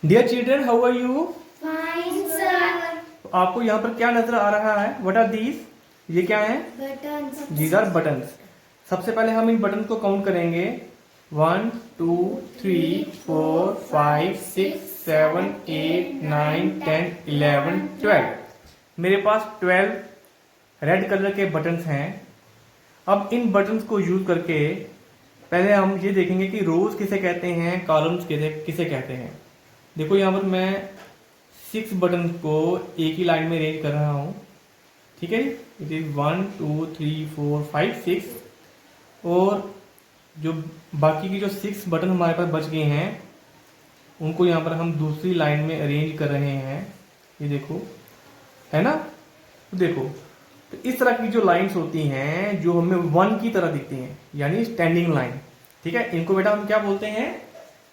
Dear children, how are you? Fine sir. आपको यहाँ पर क्या नजर आ रहा है? What are these? ये क्या है? बटन। These are buttons. सबसे पहले हम इन बटन को काउंट करेंगे। 1 2 3 4 5 6 7 8 9 10 11 12। मेरे पास 12 रेड कलर के बटन्स हैं। अब इन बटन्स को यूज करके पहले हम ये देखेंगे कि रोज किसे कहते हैं, कॉलम्स किसे किसे कहते हैं। देखो यहाँ पर मैं 6 बटन को एक ही लाइन में अरेंज कर रहा हूँ। ठीक है, इट इज 1 2 3 4 5 6। और जो बाकी की जो 6 बटन हमारे पास बच गए हैं उनको यहाँ पर हम दूसरी लाइन में अरेंज कर रहे हैं। ये देखो, है ना? तो देखो, तो इस तरह की जो लाइंस होती हैं जो हमें 1 की तरह दिखती हैं, यानी स्टैंडिंग लाइन। ठीक है, इनको बेटा हम क्या बोलते हैं?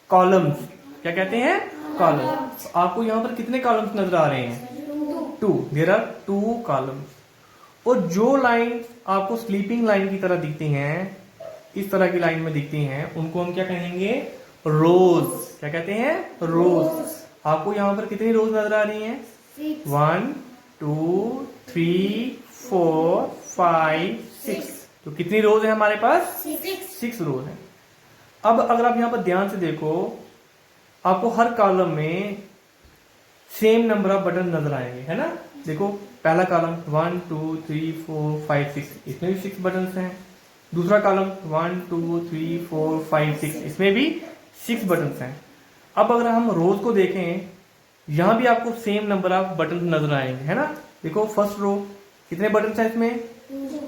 कॉलम्स। क्या कहते हैं? कॉलम्स। तो आपको यहाँ पर कितने कॉलम्स नजर आ रहे हैं? 2। There are 2 columns. और जो लाइन आपको स्लीपिंग लाइन की तरह दिखती हैं, इस तरह की लाइन में दिखती हैं, उनको हम क्या कहेंगे? रोज। क्या कहते हैं? रोज। आपको यहाँ पर कितनी रोज नजर आ रही हैं? 1 2 3 4 5 6। तो कितनी रोज है हमारे पास? 6 रोज है। अब अगर आप यहाँ पर ध्यान से देखो, आपको हर कॉलम में सेम नंबर ऑफ बटन नजर आएंगे, है ना? देखो, पहला कॉलम 1 2 3 4 5 6, इसमें भी 6 बटन हैं। दूसरा कॉलम 1 2 3 4 5 6, इसमें भी 6 बटन हैं। अब अगर हम रोज को देखें, यहां भी आपको सेम नंबर ऑफ बटन नजर आएंगे, है ना? देखो, फर्स्ट रो कितने बटन हैं इसमें?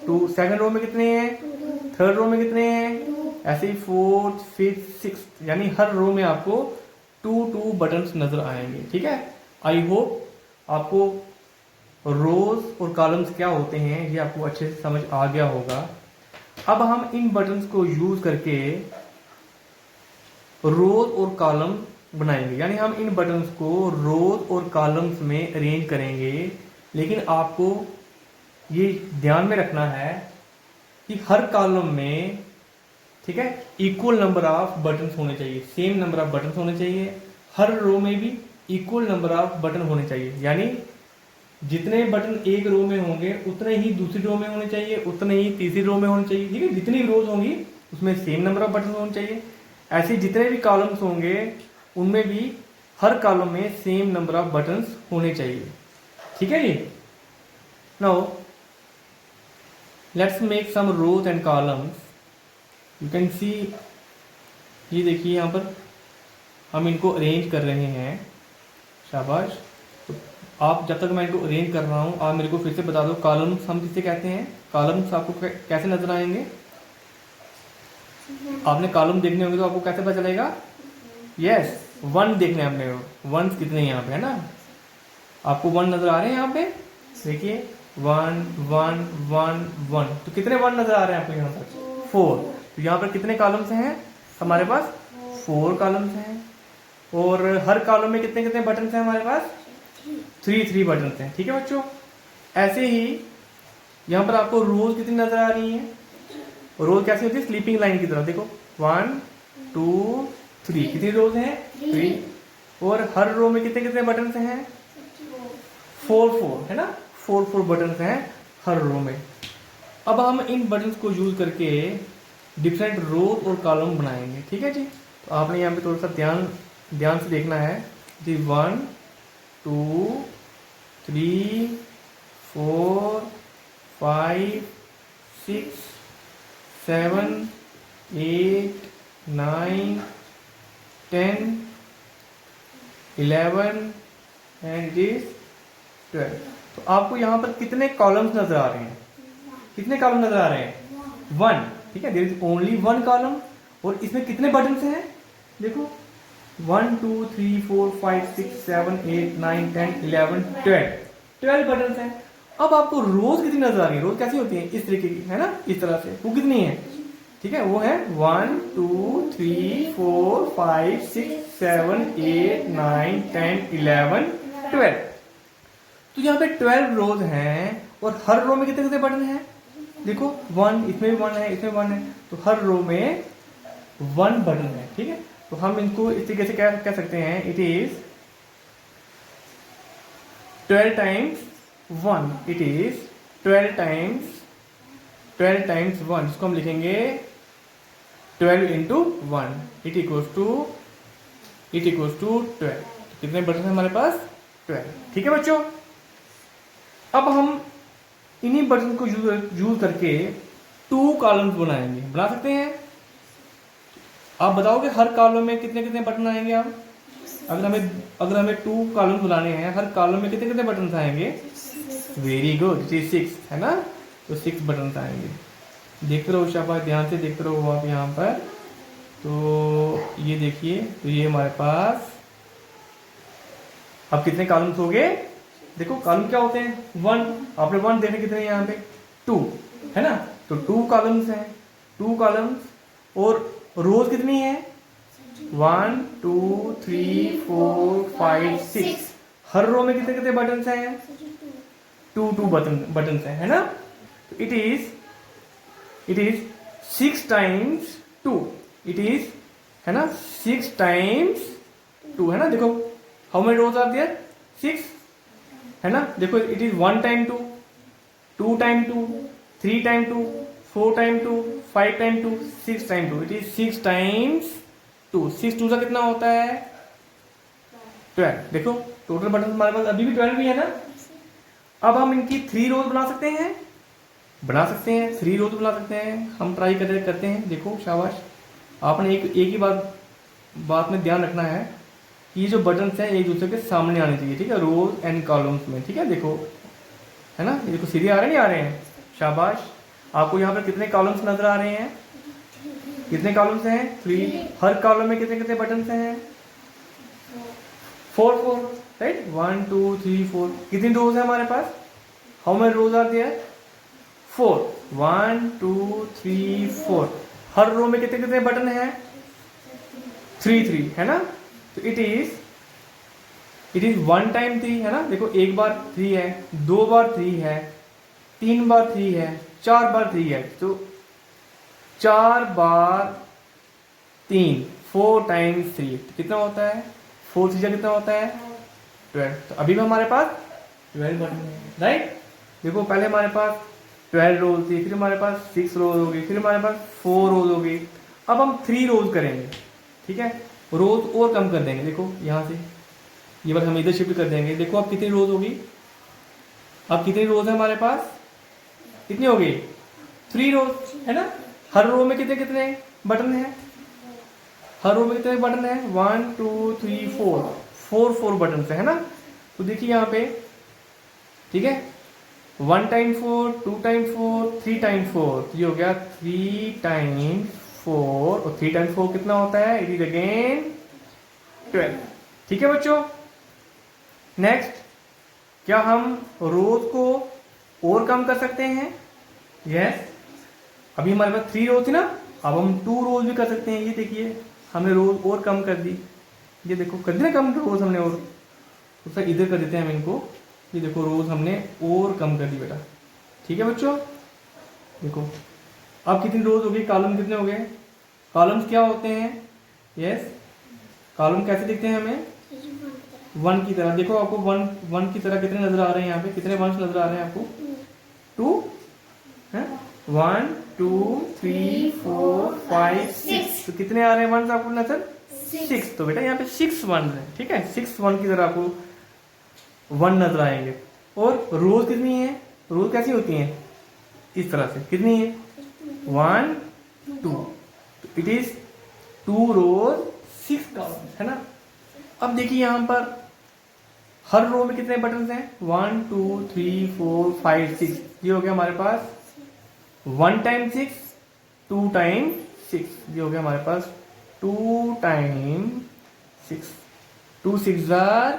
2। सेकंड रो में कितने हैं? थर्ड रो में कितने हैं? ऐसे ही फोर्थ फिफ्थ सिक्स, यानी हर रो में आपको 2 बटन्स नजर आएंगे। ठीक है, आई होप आपको रोज और कॉलम्स क्या होते हैं ये आपको अच्छे से समझ आ गया होगा। अब हम इन बटन्स को यूज करके रोज और कॉलम बनाएंगे, यानी हम इन बटन्स को रोज और कॉलम्स में अरेंज करेंगे। लेकिन आपको ये ध्यान में रखना है कि हर कॉलम में, ठीक है, इक्वल नंबर ऑफ बटन्स होने चाहिए, सेम नंबर ऑफ बटन्स होने चाहिए। हर रो में भी इक्वल नंबर ऑफ बटन होने चाहिए, यानी जितने बटन एक रो में होंगे उतने ही दूसरी रो में होने चाहिए, उतने ही तीसरी रो में होने चाहिए। ठीक है, जितनी रोज होंगी उसमें सेम नंबर ऑफ बटन होने चाहिए। ऐसे जितने भी कॉलम्स होंगे उनमें भी हर कॉलम में सेम नंबर ऑफ बटन्स होने चाहिए। ठीक है जी। Now let's make some rows and columns. You can see, ये देखिए यहाँ पर हम इनको अरेंज कर रहे हैं। शाबाश। तो आप जब तक मैं इनको अरेंज कर रहा हूँ, आप मेरे को फिर से बता दो, कॉलम्स हम किसे कहते हैं? कॉलम्स आपको कैसे नजर आएंगे? आपने कॉलम देखने होंगे तो आपको कैसे पता चलेगा? यस, 1 देखने आपने, 1 कितने यहाँ पे, है ना? आपको 1 नजर आ रहे हैं यहाँ पे? देखिए, 1 1 1 1। तो कितने 1 नजर आ रहे हैं आपको यहाँ पर? 4। तो यहाँ पर कितने कॉलम्स हैं हमारे पास? 4 कॉलम्स हैं। और हर कॉलम में कितने कितने बटन हैं हमारे पास? 3 बटन हैं। ठीक है बच्चों, ऐसे ही यहाँ पर आपको रोज कितनी नजर आ रही है? रोज कैसी होती है? स्लीपिंग लाइन की तरह। देखो, 1 2 3, कितनी रोज हैं? 3। और हर रो में कितने कितने बटन हैं? 4 है ना? 4 बटन हैं हर रो में। अब हम इन बटन्स को यूज करके डिफरेंट रोज और कॉलम बनाएंगे। ठीक है जी। तो आपने यहाँ पे थोड़ा सा ध्यान से देखना है। जी, 1 2 3 4 5 6 7 8 9 10 11 एंड इज 12। तो आपको यहाँ पर कितने कॉलम्स नजर आ रहे हैं? कितने कॉलम नजर आ रहे हैं? 1। ठीक है, देयर इज ओनली 1 कॉलम। और इसमें कितने बटन हैं? देखो, 1 2 3 4 5 6 7 8 9 10 11 12 बटन हैं। अब आपको रोज कितनी नजर आ रही है? रोज कैसी होती है? इस तरीके की, है ना? इस तरह से। वो कितनी है? ठीक है, वो है 1 2 3 4 5 6 7 8 9 10 11 12। तो यहाँ पे 12 रोज हैं। और हर रो में कितने कितने बटन हैं? देखो, 1, इसमें भी 1 है, इसमें 1 है। तो हर रो में 1 बटन है। ठीक है, तो हम इनको इस तरीके से कह सकते हैं, it is 12 times 1, it is 12 times 1, इसको हम लिखेंगे 12 इंटू 1, इट इक्वल्स टू 12। कितने बटन है हमारे पास? 12। ठीक है बच्चों, अब हम इन्हीं बटन को यूज करके 2 कॉलम्स बनाएंगे। बना सकते हैं? आप बताओगे हर कॉलम में कितने कितने बटन आएंगे? आप अगर हमें 2 कॉलम बनाने हैं, हर कॉलम में कितने कितने बटन आएंगे? वेरी गुड, इट इज 6 है ना, तो 6 बटन आएंगे। देखते रहो शाबाश, ध्यान से देखते रहो आप यहाँ पर। तो ये देखिए, तो ये हमारे पास अब कितने कॉलम्स हो गए? देखो कॉलम क्या होते हैं? 1, आपने 1 देखे, कितने हैं यहाँ पे? 2 है ना, तो 2 कॉलम्स हैं, 2 कॉलम्स। और रोज कितनी है? 1 2 3 4 5 6। हर रो में कितने कितने बटन हैं? 2 बटन हैं, है ना। तो it is 6 times 2, it is, है ना, 6 टाइम्स 2, है ना। देखो how many rows are there? 6, है ना। देखो it is 1 time 2, 2 time 2, 3 time 2, 4 time 2, 5 time 2, 6 time 2, it is 6 times 2। 6 2 का कितना होता है? 12। देखो टोटल बटन हमारे पास अभी भी 12 भी है ना। अब हम इनकी 3 रोज बना सकते हैं, 3 रोज बना सकते हैं। हम ट्राई करते हैं। देखो शाबाश, आपने एक ही बात में ध्यान रखना है कि ये जो बटन्स हैं एक दूसरे के सामने आने चाहिए, ठीक है, रोज एंड कॉलम्स में, ठीक है। देखो, है ना, ये देखो सीधे आ रहे हैं, नहीं आ रहे हैं? शाबाश। आपको यहाँ पर कितने कॉलम्स नजर आ रहे हैं? कितने कॉलम्स हैं? 3। हर कॉलम में कितने कितने बटन्स हैं? 4 राइट, 1 2 3 4। कितनी रोज है हमारे पास? How many rows are there? 4, 1 2 3 4। हर रो में कितने कितने बटन हैं? 3 है ना। तो इट इज 1 टाइम 3, है ना। देखो एक बार 3 है, 2 बार 3 है, 3 बार 3 है, 4 बार 3 है। तो 4 बार 3, 4 टाइम्स 3, तो कितना होता है? 4 3 कितना होता है? 12। तो अभी भी हमारे पास 12 बटन है, राइट। देखो पहले हमारे पास 12 रोज थी, फिर हमारे पास 6 रोज होगी, फिर हमारे पास 4 रोज होगी। अब हम 3 रोज करेंगे, ठीक है। रोज और कम कर देंगे। देखो यहाँ से ये बार हम इधर शिफ्ट कर देंगे। देखो अब कितनी रोज होगी? अब कितनी रोज है हमारे पास? कितनी होगी? 3 रोज, है ना। हर रो में कितने कितने बटन है? हर रो में कितने बटन है? 1 2 3 4 बटन है ना। तो देखिए यहाँ पे, ठीक है, 1 टाइम 4, 2 टाइम 4, 3 टाइम 4, ये हो गया 3 टाइम 4। और 3 टाइम 4 कितना होता है? It is again 12। ठीक है बच्चों। नेक्स्ट, क्या हम रोज को और कम कर सकते हैं? यस। अभी हमारे पास 3 रोज थी ना, अब हम 2 रोज भी कर सकते हैं। ये देखिए हमने रोज और कम कर दी, ये देखो कर दी ना कम रोज हमने। और तो सर इधर कर देते हैं हम इनको। ये देखो रोज हमने और कम कर दी बेटा, ठीक है बच्चों। देखो अब कितनी रोज हो गई? कॉलम कितने हो गए? कॉलम्स क्या होते हैं? यस, कॉलम कैसे दिखते हैं हमें? 1 की तरह। देखो आपको 1 की तरह कितने नजर आ रहे हैं? यहाँ पे कितने 1 नजर आ रहे हैं आपको? 2 है, 1 2 3 4 5 6। तो कितने आ रहे हैं 1 आपको नजर? 6। तो बेटा यहाँ पे 6 1 है, ठीक है। 6 1 की तरह आपको 1 नजर आएंगे। और रोज कितनी है? रोज कैसी होती हैं? इस तरह से। कितनी है? 1 2। तो इट इज 2 रोज 6 कॉलम, है ना। अब देखिए यहाँ पर हर रो में कितने बटन हैं? 1 2 3 4 5 6। ये हो गया हमारे पास 1 टाइम 6, 2 टाइम 6। ये हो गया हमारे पास 2 टाइम 6, 2 6 आर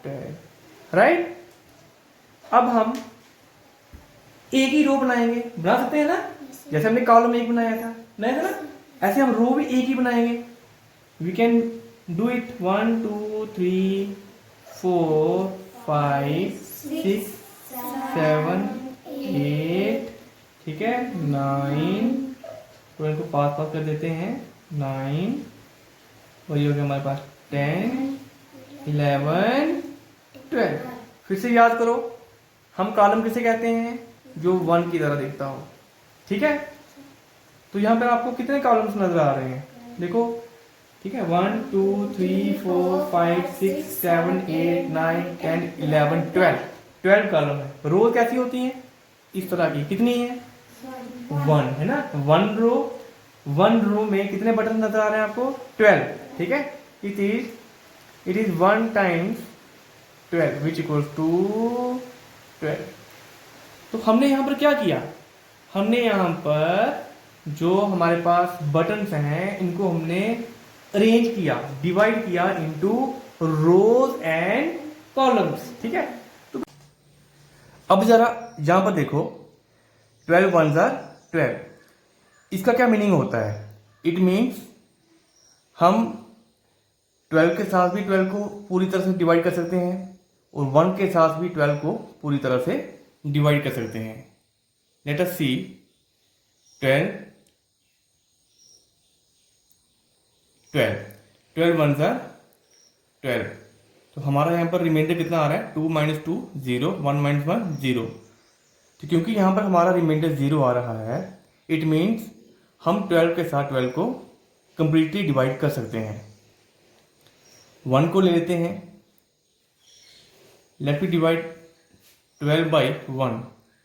10, राइट। अब हम एक ही रो बनाएंगे, बना सकते हैं ना। जैसे हमने कॉलम 1 बनाया था ना, ऐसे हम रो भी एक ही बनाएंगे। वी कैन डू इट 1 2 3 4 5 6 7 8, ठीक है, 9। तो इनको पास कर देते हैं, 9। और ये हो गया हमारे पास 10 11 12। फिर से याद करो, हम कॉलम किसे कहते हैं? जो 1 की तरह दिखता हो। ठीक है, तो यहाँ पर आपको कितने कॉलम्स नजर आ रहे हैं? देखो, ठीक है, 1 2 3 4 5 6 7 8 9 10 11 12 कॉलम है। रो कैसी होती हैं? इस तरह की। कितनी है? 1 है ना। वन रो में कितने बटन नजर आ रहे हैं आपको? 12। ठीक है, it is 1 times 12 which equals to 12। तो हमने यहां पर क्या किया? हमने यहां पर जो हमारे पास बटन्स हैं इनको हमने अरेंज किया, डिवाइड किया इनटू रोज एंड कॉलम्स। ठीक है, तो अब जरा यहां पर देखो, 12 1s are 12। इसका क्या मीनिंग होता है? इट मीन्स हम 12 के साथ भी 12 को पूरी तरह से डिवाइड कर सकते हैं और 1 के साथ भी 12 को पूरी तरह से डिवाइड कर सकते हैं। Let us C 12 12 1s are 12। तो हमारा यहां पर रिमाइंडर कितना आ रहा है? 2 - 2 0, 1 - 1 0। तो क्योंकि यहां पर हमारा रिमाइंडर 0 आ रहा है, इट मीन्स हम 12 के साथ 12 को कंप्लीटली डिवाइड कर सकते हैं। 1 को ले लेते हैं, let me divide 12 by 1।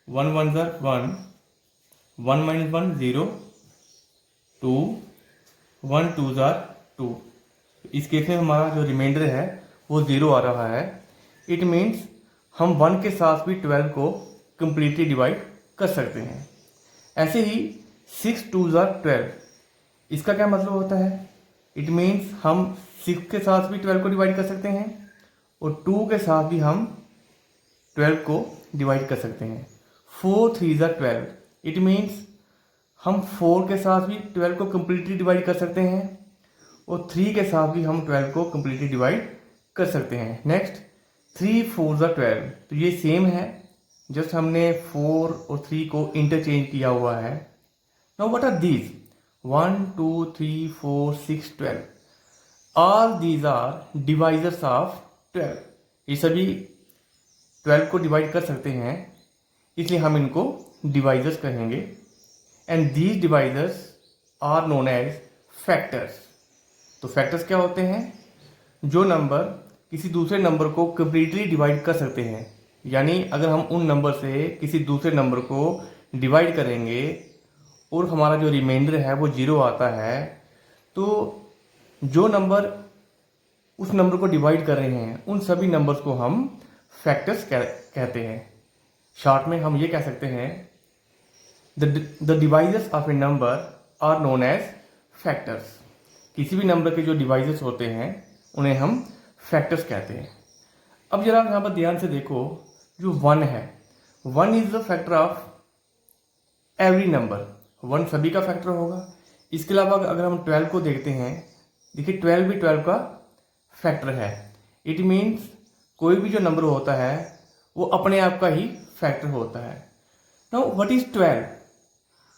1 1s are 1, 1 - 1 0, 2, 1 2s are 2। इस केस में हमारा जो रिमाइंडर है वो 0 आ रहा है। इट मीन्स हम 1 के साथ भी 12 को कंप्लीटली डिवाइड कर सकते हैं। ऐसे ही 6 2s are 12। इसका क्या मतलब होता है? इट मीन्स हम 6 के साथ भी 12 को डिवाइड कर सकते हैं और 2 के साथ भी हम 12 को डिवाइड कर सकते हैं। 4 3s are 12। इट मीन्स हम 4 के साथ भी 12 को कंप्लीटली डिवाइड कर सकते हैं और 3 के साथ भी हम 12 को कंप्लीटली डिवाइड कर सकते हैं। Next 3 4s are 12। तो ये सेम है, जस्ट हमने 4 और 3 को इंटरचेंज किया हुआ है। Now what are these? 1 2 3 4 6 12। All these are divisors of 12। ये सभी 12 को डिवाइड कर सकते हैं, इसलिए हम इनको डिवाइजर्स कहेंगे। And these divisors are known as factors. तो फैक्टर्स क्या होते हैं? जो नंबर किसी दूसरे नंबर को कंप्लीटली डिवाइड कर सकते हैं। यानी अगर हम उन नंबर से किसी दूसरे नंबर को डिवाइड करेंगे और हमारा जो रिमाइंडर है वो 0 आता है, तो जो नंबर उस नंबर को डिवाइड कर रहे हैं उन सभी नंबर्स को हम फैक्टर्स कहते हैं। शॉर्ट में हम ये कह सकते हैं, the divisors of a number are known as factors. किसी भी नंबर के जो डिवाइजर्स होते हैं उन्हें हम फैक्टर्स कहते हैं। अब जरा यहाँ पर ध्यान से देखो, जो 1 है, 1 is the factor of every number. 1 सभी का फैक्टर होगा। इसके अलावा अगर हम 12 को देखते हैं, देखिए 12 भी 12 का फैक्टर है। इट मीन्स कोई भी जो नंबर होता है वो अपने आप का ही फैक्टर होता है। Now what is 12?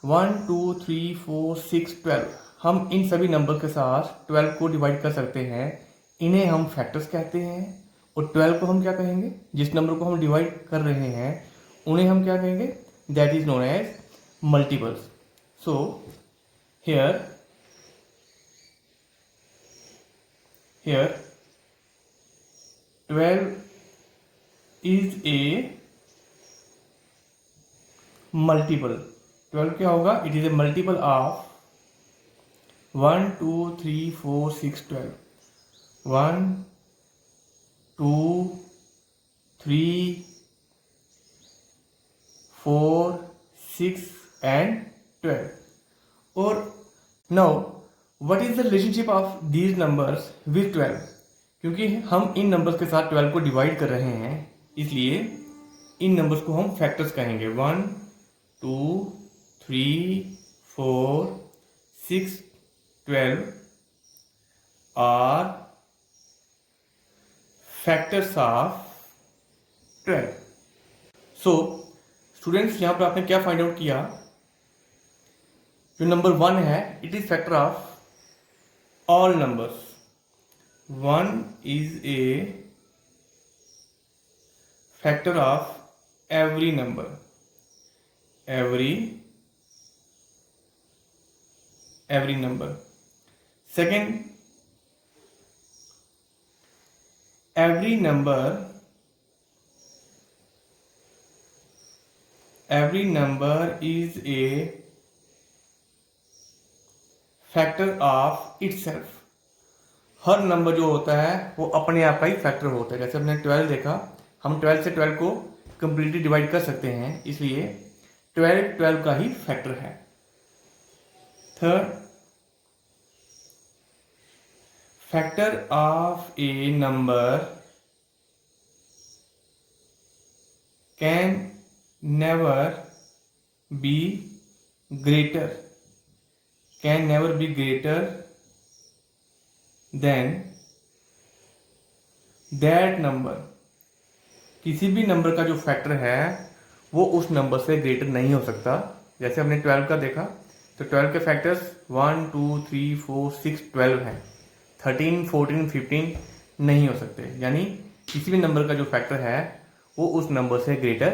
1 2 3 4 6 12। हम इन सभी नंबर के साथ 12 को डिवाइड कर सकते हैं, इन्हें हम फैक्टर्स कहते हैं। और 12 को हम क्या कहेंगे? जिस नंबर को हम डिवाइड कर रहे हैं उन्हें हम क्या कहेंगे? That is known as multiples. So here 12 is a multiple. 12 क्या होगा? It is a multiple of 1 2 3 4 6 12। 1 2 3 4 6 and 12। और now what is the relationship of these numbers with 12? क्योंकि हम इन नंबर्स के साथ 12 को डिवाइड कर रहे हैं, इसलिए इन नंबर्स को हम फैक्टर्स कहेंगे। 1 2 3 4 6 12 are factors of 12। So students, यहां पर आपने क्या फाइंड आउट किया? जो नंबर 1 है, it is factor of all numbers. 1 is a factor of every number, every number. Second, every number is a factor of itself. Her number जो होता है वो अपने आप का ही फैक्टर होता है. जैसे हमने 12 देखा, हम 12 से 12 को कंप्लीटली डिवाइड कर सकते हैं, इसलिए 12 का ही फैक्टर है. Third, factor of a number can never be greater than that number. किसी भी नंबर का जो फैक्टर है वो उस नंबर से ग्रेटर नहीं हो सकता. जैसे हमने 12 का देखा, तो 12 के फैक्टर्स 1 2 3 4 6 12 हैं. 13 14 15 नहीं हो सकते. यानी किसी भी नंबर का जो फैक्टर है वो उस नंबर से ग्रेटर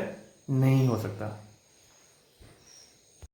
नहीं हो सकता.